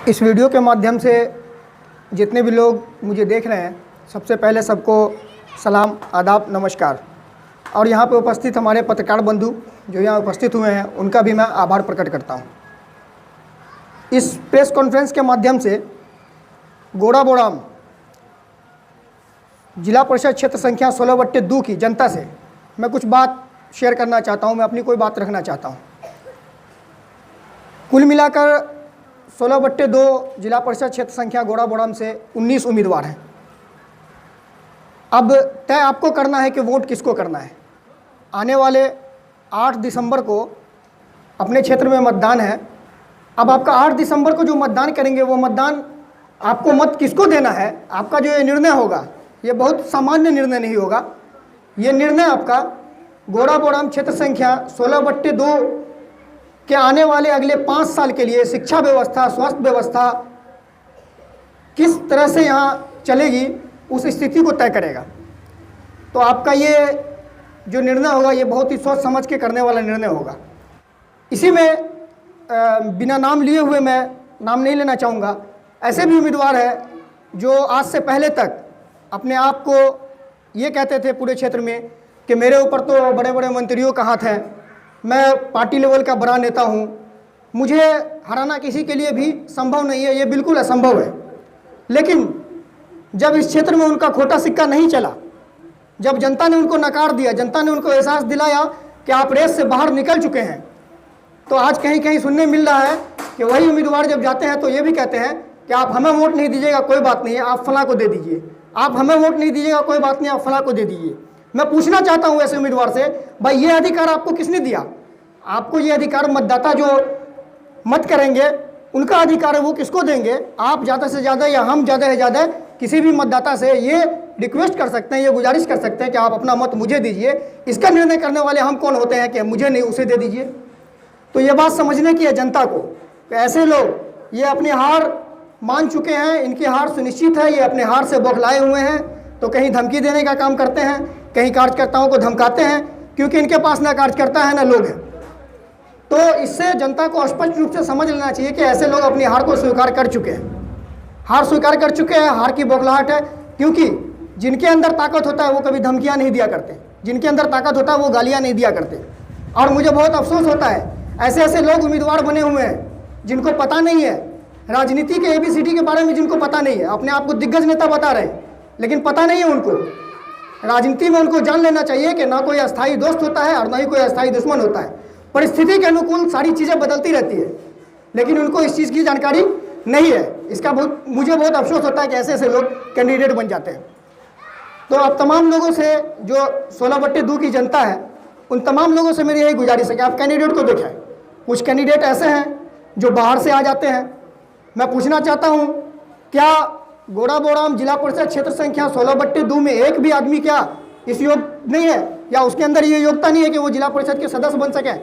इस वीडियो के माध्यम से जितने भी लोग मुझे देख रहे हैं, सबसे पहले सबको सलाम, आदाब, नमस्कार। और यहाँ पे उपस्थित हमारे पत्रकार बंधु जो यहाँ उपस्थित हुए हैं, उनका भी मैं आभार प्रकट करता हूँ। इस प्रेस कॉन्फ्रेंस के माध्यम से गोड़ाबोड़ाम जिला परिषद क्षेत्र संख्या 16/2 की जनता से मैं कुछ बात शेयर करना चाहता हूँ। मैं अपनी कोई बात रखना चाहता हूँ। कुल मिलाकर 16/2 जिला परिषद क्षेत्र संख्या गोड़ाबोड़ाम से 19 उम्मीदवार हैं। अब तय आपको करना है कि वोट किसको करना है। आने वाले 8 दिसंबर को अपने क्षेत्र में मतदान है। अब आपका 8 दिसंबर को जो मतदान करेंगे, वो मतदान आपको मत किसको देना है, आपका जो ये निर्णय होगा, ये बहुत सामान्य निर्णय नहीं होगा। ये निर्णय आपका गोड़ाबोड़ाम क्षेत्र संख्या 16/2 के आने वाले अगले 5 साल के लिए शिक्षा व्यवस्था, स्वास्थ्य व्यवस्था किस तरह से यहाँ चलेगी, उस स्थिति को तय करेगा। तो आपका ये जो निर्णय होगा, ये बहुत ही सोच समझ के करने वाला निर्णय होगा। इसी में बिना नाम लिए हुए, मैं नाम नहीं लेना चाहूँगा, ऐसे भी उम्मीदवार हैं जो आज से पहले तक अपने आप को ये कहते थे पूरे क्षेत्र में कि मेरे ऊपर तो बड़े बड़े मंत्रियों का हाथ है, मैं पार्टी लेवल का बड़ा नेता हूँ, मुझे हराना किसी के लिए भी संभव नहीं है, ये बिल्कुल असंभव है। लेकिन जब इस क्षेत्र में उनका खोटा सिक्का नहीं चला, जब जनता ने उनको नकार दिया, जनता ने उनको एहसास दिलाया कि आप रेस से बाहर निकल चुके हैं, तो आज कहीं कहीं सुनने मिल रहा है कि वही उम्मीदवार जब जाते हैं तो ये भी कहते हैं कि आप हमें वोट नहीं दीजिएगा, कोई बात नहीं है, आप फलां को दे दीजिए। आप हमें वोट नहीं दीजिएगा, कोई बात नहीं, आप फलां को दे दीजिए। मैं पूछना चाहता हूँ ऐसे उम्मीदवार से, भाई ये अधिकार आपको किसने दिया? आपको ये अधिकार मतदाता जो मत करेंगे उनका अधिकार है, वो किसको देंगे? आप ज़्यादा से ज़्यादा या हम ज़्यादा से ज़्यादा किसी भी मतदाता से ये रिक्वेस्ट कर सकते हैं, ये गुजारिश कर सकते हैं कि आप अपना मत मुझे दीजिए। इसका निर्णय करने वाले हम कौन होते हैं कि मुझे नहीं, उसे दे दीजिए? तो ये बात समझने की है जनता को कि ऐसे लोग ये अपनी हार मान चुके हैं, इनकी हार सुनिश्चित है, ये अपने हार से बौखलाए हुए हैं। तो कहीं धमकी देने का काम करते हैं, कहीं कार्यकर्ताओं को धमकाते हैं, क्योंकि इनके पास ना कार्यकर्ता है ना लोग हैं। तो इससे जनता को स्पष्ट रूप से समझ लेना चाहिए कि ऐसे लोग अपनी हार को स्वीकार कर चुके हैं, हार स्वीकार कर चुके हैं, हार की बौखलाहट है। क्योंकि जिनके अंदर ताकत होता है वो कभी धमकियाँ नहीं दिया करते, जिनके अंदर ताकत होता है वो गालियाँ नहीं दिया करते। और मुझे बहुत अफसोस होता है, ऐसे ऐसे लोग उम्मीदवार बने हुए हैं जिनको पता नहीं है राजनीति के ABCD के बारे में, जिनको पता नहीं है। अपने आप को दिग्गज नेता बता रहे हैं, लेकिन पता नहीं है उनको राजनीति में। उनको जान लेना चाहिए कि ना कोई अस्थायी दोस्त होता है और ना ही कोई अस्थायी दुश्मन होता है। परिस्थिति के अनुकूल सारी चीज़ें बदलती रहती है, लेकिन उनको इस चीज़ की जानकारी नहीं है। इसका मुझे बहुत अफसोस होता है कि ऐसे ऐसे लोग कैंडिडेट बन जाते हैं। तो अब तमाम लोगों से, जो 16/2 की जनता है, उन तमाम लोगों से मेरी यही गुजारिश है कि आप कैंडिडेट को देखें। कुछ कैंडिडेट ऐसे हैं जो बाहर से आ जाते हैं। मैं पूछना चाहता हूँ, क्या गोड़ाबोड़ाम जिला परिषद क्षेत्र संख्या 16/2 में एक भी आदमी क्या इस योग नहीं है, या उसके अंदर ये योग्यता नहीं है कि वो जिला परिषद के सदस्य बन सकें,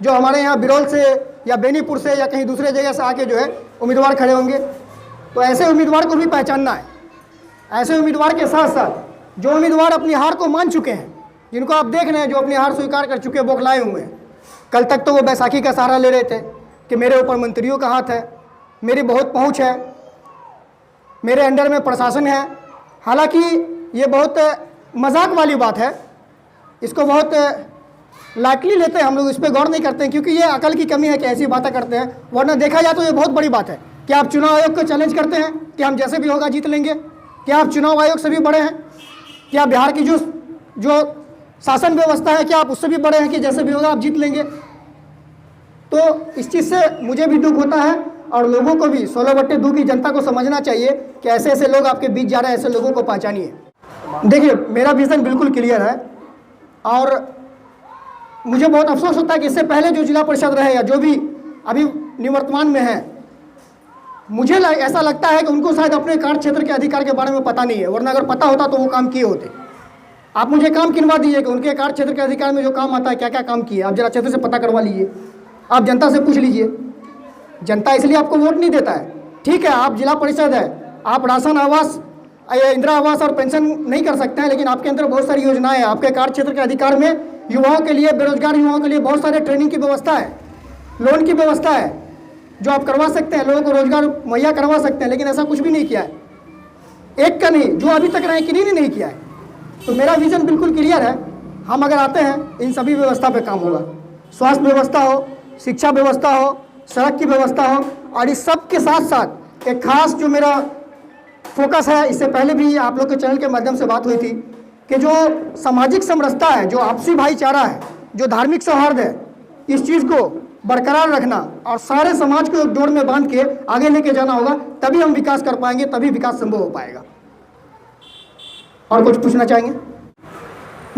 जो हमारे यहाँ बिरौल से या बेनीपुर से या कहीं दूसरे जगह से आके जो है उम्मीदवार खड़े होंगे? तो ऐसे उम्मीदवार को भी पहचानना है। ऐसे उम्मीदवार के साथ साथ जो उम्मीदवार अपनी हार को मान चुके हैं, जिनको आप देख रहे हैं, जो अपनी हार स्वीकार कर चुके, बौखलाए हुए हैं। कल तक तो वो बैसाखी का सहारा ले रहे थे कि मेरे ऊपर मंत्रियों का हाथ है, मेरी बहुत पहुँच है, मेरे अंडर में प्रशासन है। हालांकि ये बहुत मजाक वाली बात है, इसको बहुत लाइटली लेते हैं हम लोग, इस पर गौर नहीं करते हैं, क्योंकि ये अकल की कमी है कि ऐसी बातें करते हैं। वरना देखा जाए तो ये बहुत बड़ी बात है कि आप चुनाव आयोग को चैलेंज करते हैं कि हम जैसे भी होगा जीत लेंगे। क्या आप चुनाव आयोग से भी बड़े हैं? क्या बिहार की जो शासन व्यवस्था है, क्या आप उससे भी बड़े हैं कि जैसे भी होगा आप जीत लेंगे? तो इस चीज़ से मुझे भी दुख होता है, और लोगों को भी, 16/2 की जनता को समझना चाहिए कि ऐसे ऐसे लोग आपके बीच जा रहे हैं, ऐसे लोगों को पहचानिए। देखिए, मेरा विज़न बिल्कुल क्लियर है, और मुझे बहुत अफसोस होता है कि इससे पहले जो जिला परिषद रहे या जो भी अभी निवर्तमान में है, मुझे ऐसा लगता है कि उनको शायद अपने कार्य क्षेत्र के अधिकार के बारे में पता नहीं है, वरना अगर पता होता तो वो काम किए होते। आप मुझे काम किनवा दीजिए कि उनके कार्य क्षेत्र के अधिकार में जो काम आता है, क्या क्या काम किए, आप जरा क्षेत्र से पता करवा लीजिए, आप जनता से पूछ लीजिए। जनता इसलिए आपको वोट नहीं देता है। ठीक है, आप जिला परिषद है, आप राशन, आवास, इंदिरा आवास और पेंशन नहीं कर सकते हैं, लेकिन आपके अंदर बहुत सारी योजनाएं हैं। आपके कार्य क्षेत्र के अधिकार में युवाओं के लिए, बेरोजगार युवाओं के लिए बहुत सारे ट्रेनिंग की व्यवस्था है, लोन की व्यवस्था है। जो आप करवा सकते हैं, लोगों को रोजगार मुहैया करवा सकते हैं, लेकिन ऐसा कुछ भी नहीं किया है। एक का नहीं, जो अभी तक रहे किन्हीं ने नहीं किया है। तो मेरा विजन बिल्कुल क्लियर है। हम अगर आते हैं, इन सभी व्यवस्था पे काम होगा। स्वास्थ्य व्यवस्था हो, शिक्षा व्यवस्था हो, सड़क की व्यवस्था हो, और इस सब के साथ साथ एक खास जो मेरा फोकस है, इससे पहले भी आप लोग के चैनल के माध्यम से बात हुई थी कि जो सामाजिक समरसता है, जो आपसी भाईचारा है, जो धार्मिक सौहार्द है, इस चीज़ को बरकरार रखना और सारे समाज को एक डोर में बांध के आगे लेके जाना होगा, तभी हम विकास कर पाएंगे, तभी विकास संभव हो पाएगा। और कुछ पूछना चाहेंगे?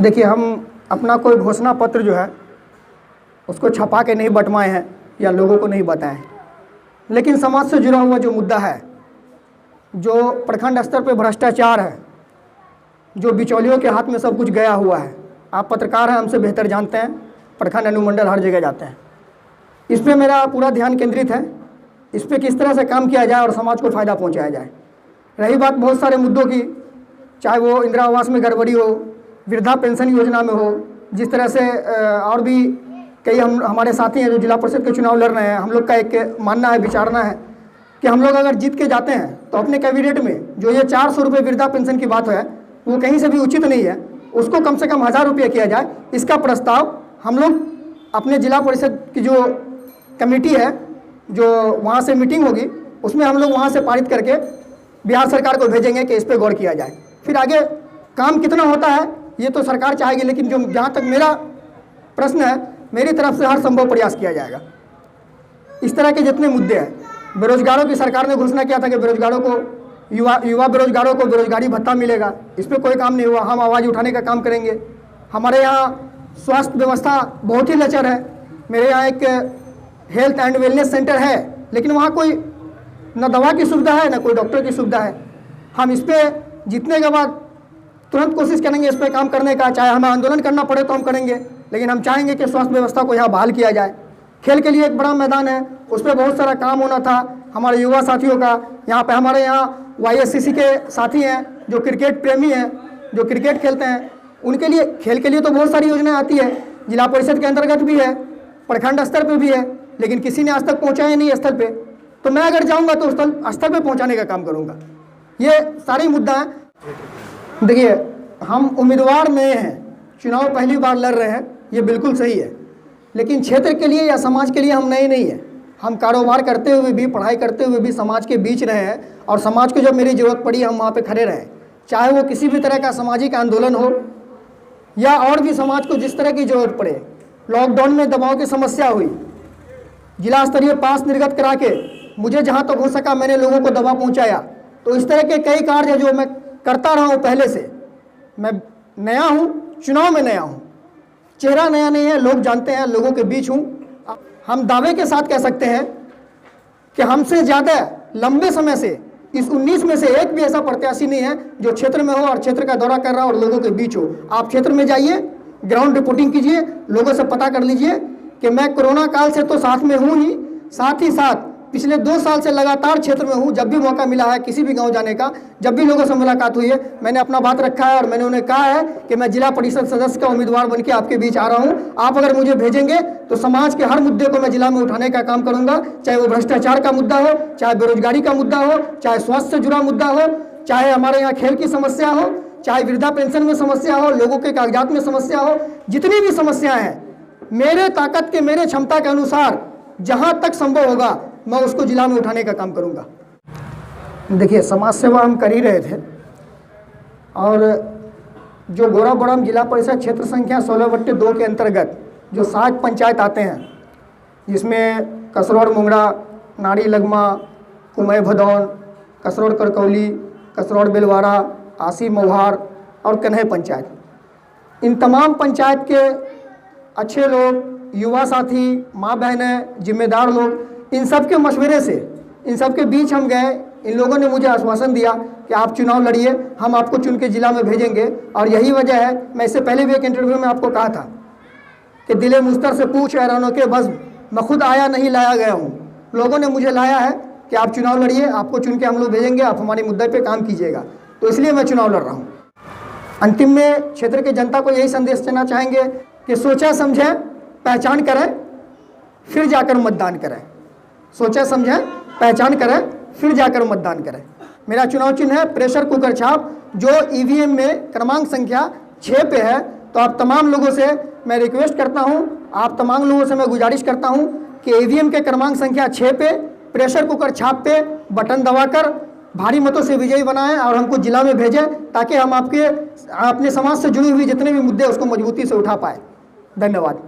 देखिए, हम अपना कोई घोषणा पत्र जो है उसको छपा के नहीं बंटवाए हैं या लोगों को नहीं बताएं, लेकिन समाज से जुड़ा हुआ जो मुद्दा है, जो प्रखंड स्तर पे भ्रष्टाचार है, जो बिचौलियों के हाथ में सब कुछ गया हुआ है, आप पत्रकार हैं, हमसे बेहतर जानते हैं, प्रखंड अनुमंडल हर जगह जाते हैं। इस पर मेरा पूरा ध्यान केंद्रित है, इस पर किस तरह से काम किया जाए और समाज को फ़ायदा पहुंचाया जाए। रही बात बहुत सारे मुद्दों की, चाहे वो इंदिरा आवास में गड़बड़ी हो, वृद्धा पेंशन योजना में हो, जिस तरह से और भी कई हमारे साथी हैं जो जिला परिषद के चुनाव लड़ रहे हैं, हम लोग का एक मानना है, विचारना है कि हम लोग अगर जीत के जाते हैं तो अपने कैबिनेट में जो ये 400 रुपये वृद्धा पेंशन की बात है, वो कहीं से भी उचित नहीं है, उसको कम से कम 1000 रुपये किया जाए। इसका प्रस्ताव हम लोग अपने जिला परिषद की जो कमेटी है, जो वहाँ से मीटिंग होगी, उसमें हम लोग वहाँ से पारित करके बिहार सरकार को भेजेंगे कि इस पर गौर किया जाए। फिर आगे काम कितना होता है ये तो सरकार चाहेगी, लेकिन जो जहाँ तक मेरा प्रश्न है, मेरी तरफ से हर संभव प्रयास किया जाएगा। इस तरह के जितने मुद्दे हैं, बेरोजगारों की सरकार ने घोषणा किया था कि बेरोजगारों को, युवा बेरोजगारों को बेरोजगारी भत्ता मिलेगा, इस पर कोई काम नहीं हुआ। हम आवाज़ उठाने का काम करेंगे। हमारे यहाँ स्वास्थ्य व्यवस्था बहुत ही लचर है। मेरे यहाँ एक हेल्थ एंड वेलनेस सेंटर है, लेकिन वहाँ कोई न दवा की सुविधा है, न कोई डॉक्टर की सुविधा है। हम इस पर जीतने के बाद तुरंत कोशिश करेंगे इस पर काम करने का, चाहे हमें आंदोलन करना पड़े तो हम करेंगे, लेकिन हम चाहेंगे कि स्वास्थ्य व्यवस्था को यहाँ बहाल किया जाए। खेल के लिए एक बड़ा मैदान है, उस पर बहुत सारा काम होना था हमारे युवा साथियों का। यहाँ पे हमारे यहाँ YSCC के साथी हैं जो क्रिकेट प्रेमी हैं, जो क्रिकेट खेलते हैं, उनके लिए खेल के लिए तो बहुत सारी योजनाएं आती है, जिला परिषद के अंतर्गत भी है, प्रखंड स्तर पे भी है, लेकिन किसी ने आज तक पहुँचाया नहीं स्थल पे। तो मैं अगर जाऊँगा तो स्थल पे पहुँचाने का काम करूँगा। ये सारी मुद्दा है। देखिए, हम उम्मीदवार नए हैं, चुनाव पहली बार लड़ रहे हैं, ये बिल्कुल सही है, लेकिन क्षेत्र के लिए या समाज के लिए हम नए नहीं हैं। हम कारोबार करते हुए भी, पढ़ाई करते हुए भी समाज के बीच रहे हैं, और समाज को जब मेरी ज़रूरत पड़ी हम वहाँ पे खड़े रहे, चाहे वो किसी भी तरह का सामाजिक आंदोलन हो या और भी समाज को जिस तरह की ज़रूरत पड़े। लॉकडाउन में दवाओं की समस्या हुई, जिला स्तरीय पास निर्गत करा के मुझे जहाँ तक हो सका मैंने लोगों को दवा पहुँचाया। तो इस तरह के कई कार्य जो मैं करता रहा हूँ पहले से। मैं नया हूँ, चुनाव में नया हूँ, चेहरा नया नहीं है, लोग जानते हैं, लोगों के बीच हूँ। हम दावे के साथ कह सकते हैं कि हमसे ज़्यादा लंबे समय से इस 19 में से एक भी ऐसा प्रत्याशी नहीं है जो क्षेत्र में हो और क्षेत्र का दौरा कर रहा हो और लोगों के बीच हो। आप क्षेत्र में जाइए, ग्राउंड रिपोर्टिंग कीजिए, लोगों से पता कर लीजिए कि मैं कोरोना काल से तो साथ में हूँ ही, साथ ही साथ पिछले 2 साल से लगातार क्षेत्र में हूँ। जब भी मौका मिला है किसी भी गांव जाने का, जब भी लोगों से मुलाकात हुई है, मैंने अपना बात रखा है और मैंने उन्हें कहा है कि मैं जिला परिषद सदस्य का उम्मीदवार बनकर आपके बीच आ रहा हूँ। आप अगर मुझे भेजेंगे तो समाज के हर मुद्दे को मैं जिला में उठाने का काम करूँगा, चाहे वो भ्रष्टाचार का मुद्दा हो, चाहे बेरोजगारी का मुद्दा हो, चाहे स्वास्थ्य से जुड़ा मुद्दा हो, चाहे हमारे यहाँ खेल की समस्या हो, चाहे वृद्धा पेंशन में समस्या हो, लोगों के कागजात में समस्या हो, जितनी भी समस्याएँ हैं, मेरे ताकत के, मेरे क्षमता के अनुसार जहाँ तक संभव होगा मैं उसको जिला में उठाने का काम करूंगा। देखिए, समाज सेवा हम कर ही रहे थे, और जो गोराबोड़म जिला परिषद क्षेत्र संख्या 16/2 के अंतर्गत जो 7 पंचायत आते हैं, जिसमें कसरौड़ मुंगड़ा, नाड़ी लगमा, कुमय भदौन, कसरौड़ करकौली, कसरौड़ बेलवाड़ा, आसी मौहार और कन्हे पंचायत, इन तमाम पंचायत के अच्छे लोग, युवा साथी, माँ बहनें, जिम्मेदार लोग, इन सब के मशवरे से, इन सब के बीच हम गए। इन लोगों ने मुझे आश्वासन दिया कि आप चुनाव लड़िए, हम आपको चुन के जिला में भेजेंगे। और यही वजह है, मैं इससे पहले भी एक इंटरव्यू में आपको कहा था कि दिले मुस्तर से पूछ हैरानों के बस, मैं खुद आया नहीं लाया गया हूँ। लोगों ने मुझे लाया है कि आप चुनाव लड़िए, आपको चुन के हम लोग भेजेंगे, आप हमारे मुद्दे पर काम कीजिएगा। तो इसलिए मैं चुनाव लड़ रहा हूँ। अंतिम में क्षेत्र की जनता को यही संदेश देना चाहेंगे कि सोचा समझें, पहचान करें, फिर जाकर मतदान करें। सोचें समझें, पहचान करें, फिर जाकर मतदान करें। मेरा चुनाव चिन्ह है प्रेशर कुकर छाप, जो ईवीएम में क्रमांक संख्या 6 पे है। तो आप तमाम लोगों से मैं रिक्वेस्ट करता हूं, आप तमाम लोगों से मैं गुजारिश करता हूं कि ईवीएम के क्रमांक संख्या 6 पे प्रेशर कुकर छाप पे बटन दबाकर भारी मतों से विजयी बनाएं और हमको जिला में भेजें, ताकि हम अपने समाज से जुड़ी हुई जितने भी मुद्दे उसको मजबूती से उठा पाए। धन्यवाद।